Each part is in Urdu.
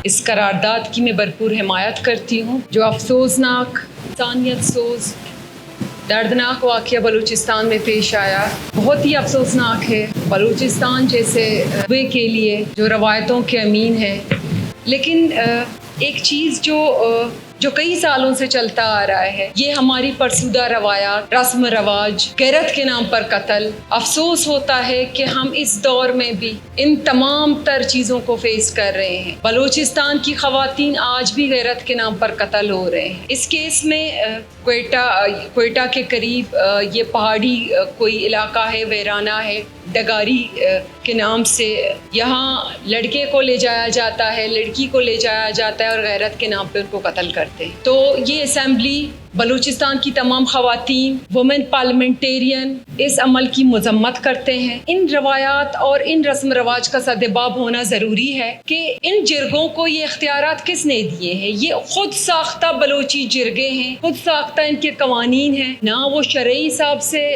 اس قرارداد کی میں بھرپور حمایت کرتی ہوں. جو افسوسناک، انسانیت سوز، دردناک واقعہ بلوچستان میں پیش آیا بہت ہی افسوسناک ہے. بلوچستان جیسے صوبے کے لیے جو روایتوں کے امین ہے، لیکن ایک چیز جو کئی سالوں سے چلتا آ رہا ہے، یہ ہماری فرسودہ روایات، رسم و رواج، غیرت کے نام پر قتل. افسوس ہوتا ہے کہ ہم اس دور میں بھی ان تمام تر چیزوں کو فیس کر رہے ہیں. بلوچستان کی خواتین آج بھی غیرت کے نام پر قتل ہو رہے ہیں. اس کیس میں کوئٹہ کے قریب یہ پہاڑی کوئی علاقہ ہے، ویرانہ ہے، ڈگاری کے نام سے. یہاں لڑکے کو لے جایا جاتا ہے، لڑکی کو لے جایا جاتا ہے اور غیرت کے نام پہ ان کو قتل کرتے ہیں. تو یہ اسمبلی، بلوچستان کی تمام خواتین، وومن پارلیمنٹیرین اس عمل کی مذمت کرتے ہیں. ان روایات اور ان رسم رواج کا سدباب ہونا ضروری ہے کہ ان جرگوں کو یہ اختیارات کس نے دیے ہیں. یہ خود ساختہ بلوچی جرگیں ہیں، خود ساختہ ان کے قوانین ہیں. نہ وہ شرعی حساب سے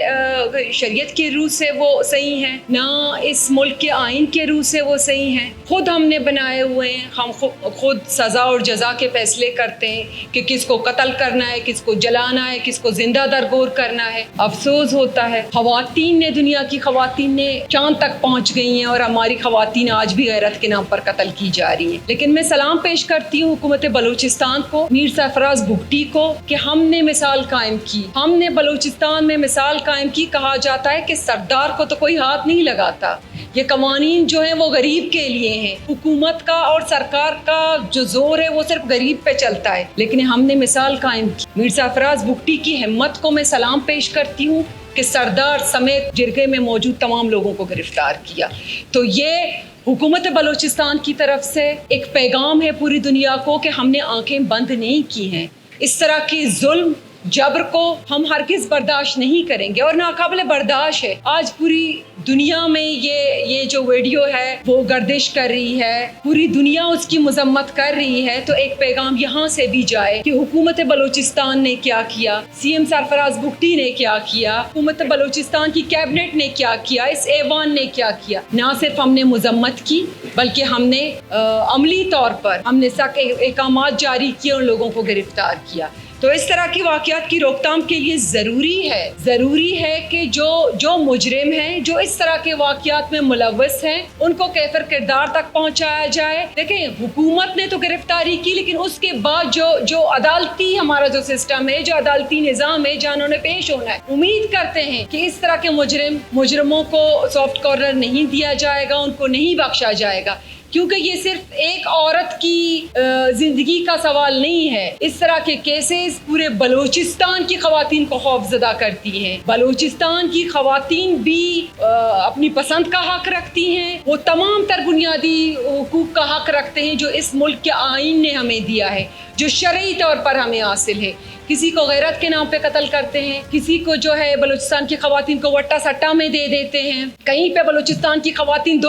شریعت کے روح سے وہ صحیح ہیں، نہ اس ملک کے آئین کے روح سے وہ صحیح ہیں. خود ہم نے بنائے ہوئے ہیں. ہم خود سزا اور جزا کے فیصلے کرتے ہیں کہ کس کو قتل کرنا ہے، کس کو جلانا ہے، کس کو زندہ درگور کرنا ہے. افسوس ہوتا ہے خواتین نے، دنیا کی خواتین نے چاند تک پہنچ گئی ہیں اور ہماری خواتین آج بھی غیرت کے نام پر قتل کی جا رہی ہیں. لیکن میں سلام پیش کرتی ہوں حکومت بلوچستان کو، میر سرفراز بگٹی کو، کہ ہم نے مثال قائم کی، ہم نے بلوچستان میں مثال قائم کی. کہا جاتا ہے کہ سردار کو تو کوئی ہاتھ نہیں لگاتا، یہ قوانین جو ہیں وہ غریب کے لیے ہیں. حکومت کا اور سرکار کا جو زور ہے وہ صرف غریب پہ چلتا ہے، لیکن ہم نے مثال قائم کی. میر سرفراز بگٹی کی ہمت کو میں سلام پیش کرتی ہوں کہ سردار سمیت جرگے میں موجود تمام لوگوں کو گرفتار کیا. تو یہ حکومت بلوچستان کی طرف سے ایک پیغام ہے پوری دنیا کو کہ ہم نے آنکھیں بند نہیں کی ہیں. اس طرح کی ظلم، جبر کو ہم ہرگز برداشت نہیں کریں گے اور ناقابل برداشت ہے. آج پوری دنیا میں یہ جو ویڈیو ہے وہ گردش کر رہی ہے، پوری دنیا اس کی مذمت کر رہی ہے. تو ایک پیغام یہاں سے بھی جائے کہ حکومت بلوچستان نے کیا کیا، سی ایم سرفراز بگٹی نے کیا کیا، حکومت بلوچستان کی کیبنٹ نے کیا کیا، اس ایوان نے کیا کیا. نہ صرف ہم نے مذمت کی بلکہ ہم نے عملی طور پر ہم نے سخت احکامات جاری کیے اور لوگوں کو گرفتار کیا. تو اس طرح کی واقعات کی روک تھام کے لیے ضروری ہے کہ جو مجرم ہیں، جو اس طرح کے واقعات میں ملوث ہیں، ان کو کیفر کردار تک پہنچایا جائے. دیکھیں، حکومت نے تو گرفتاری کی، لیکن اس کے بعد جو عدالتی ہمارا جو سسٹم ہے، جو عدالتی نظام ہے جہاں انہوں نے پیش ہونا ہے، امید کرتے ہیں کہ اس طرح کے مجرموں کو سافٹ کارنر نہیں دیا جائے گا، ان کو نہیں بخشا جائے گا. کیونکہ یہ صرف ایک عورت کی زندگی کا سوال نہیں ہے. اس طرح کے کیسز پورے بلوچستان کی خواتین کو خوف زدہ کرتی ہیں. بلوچستان کی خواتین بھی اپنی پسند کا حق رکھتی ہیں، وہ تمام تر بنیادی حقوق کا حق رکھتے ہیں جو اس ملک کے آئین نے ہمیں دیا ہے، جو شرعی طور پر ہمیں حاصل ہے. کسی کو غیرت کے نام پہ قتل کرتے ہیں، کسی کو جو ہے بلوچستان کی خواتین کو وٹا سٹا میں دے دیتے ہیں. کہیں پہ بلوچستان کی خواتین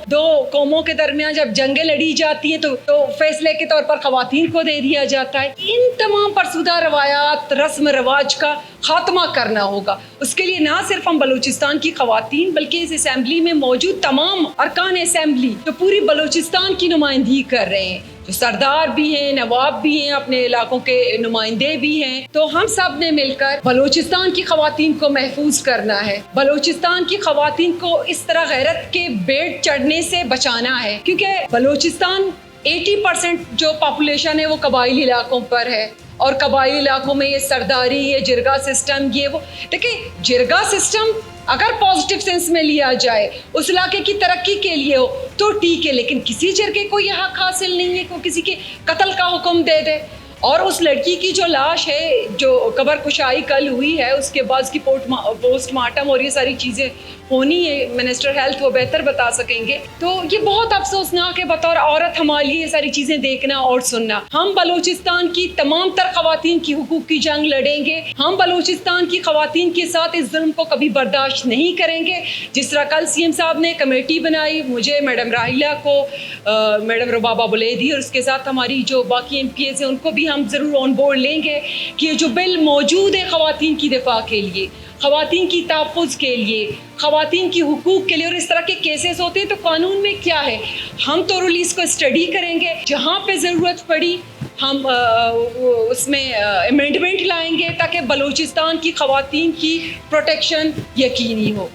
دو قوموں کے درمیان جب جنگیں لڑی جاتی ہیں تو فیصلے کے طور پر خواتین کو دے دیا جاتا ہے. ان تمام فرسودہ روایات، رسم رواج کا خاتمہ کرنا ہوگا. اس کے لیے نہ صرف ہم بلوچستان کی خواتین بلکہ اس اسمبلی میں موجود تمام ارکان اسمبلی جو پوری بلوچستان کی نمائندگی کر رہے ہیں، جو سردار بھی ہیں، نواب بھی ہیں، اپنے علاقوں کے نمائندے بھی ہیں، تو ہم سب نے مل کر بلوچستان کی خواتین کو محفوظ کرنا ہے. بلوچستان کی خواتین کو اس طرح غیرت کے بیڑ چڑھنے سے بچانا ہے، کیونکہ بلوچستان 80% جو پاپولیشن ہے وہ قبائلی علاقوں پر ہے. اور قبائلی علاقوں میں یہ سرداری، یہ جرگہ سسٹم، یہ وہ دیکھیں، جرگہ سسٹم اگر پازیٹیو سینس میں لیا جائے، اس علاقے کی ترقی کے لیے ہو تو ٹھیک ہے، لیکن کسی جرگے کو یہ حق حاصل نہیں ہے کہ کسی کے قتل کا حکم دے دے. اور اس لڑکی کی جو لاش ہے، جو قبر کشائی کل ہوئی ہے، اس کے بعد اس کی پوسٹ مارٹم اور یہ ساری چیزیں ہونی ہے، منسٹر ہیلتھ وہ بہتر بتا سکیں گے. تو یہ بہت افسوسناک ہے بطور عورت ہمارے لیے یہ ساری چیزیں دیکھنا اور سننا. ہم بلوچستان کی تمام تر خواتین کی حقوق کی جنگ لڑیں گے. ہم بلوچستان کی خواتین کے ساتھ اس ظلم کو کبھی برداشت نہیں کریں گے. جس طرح کل سی ایم صاحب نے کمیٹی بنائی، مجھے، میڈم راحیلہ کو، میڈم ربابہ بلیدی اور اس کے ساتھ ہماری جو باقی ایم پی ایز ہیں ان کو بھی ہم ضرور آن بورڈ لیں گے کہ یہ جو بل موجود ہے خواتین کی دفاع کے لیے، خواتین کی تحفظ کے لیے، خواتین کی حقوق کے لیے، اور اس طرح کے کیسز ہوتے ہیں تو قانون میں کیا ہے، ہم تو اس کو اسٹڈی کریں گے، جہاں پہ ضرورت پڑی ہم اس میں امینڈمنٹ لائیں گے تاکہ بلوچستان کی خواتین کی پروٹیکشن یقینی ہو۔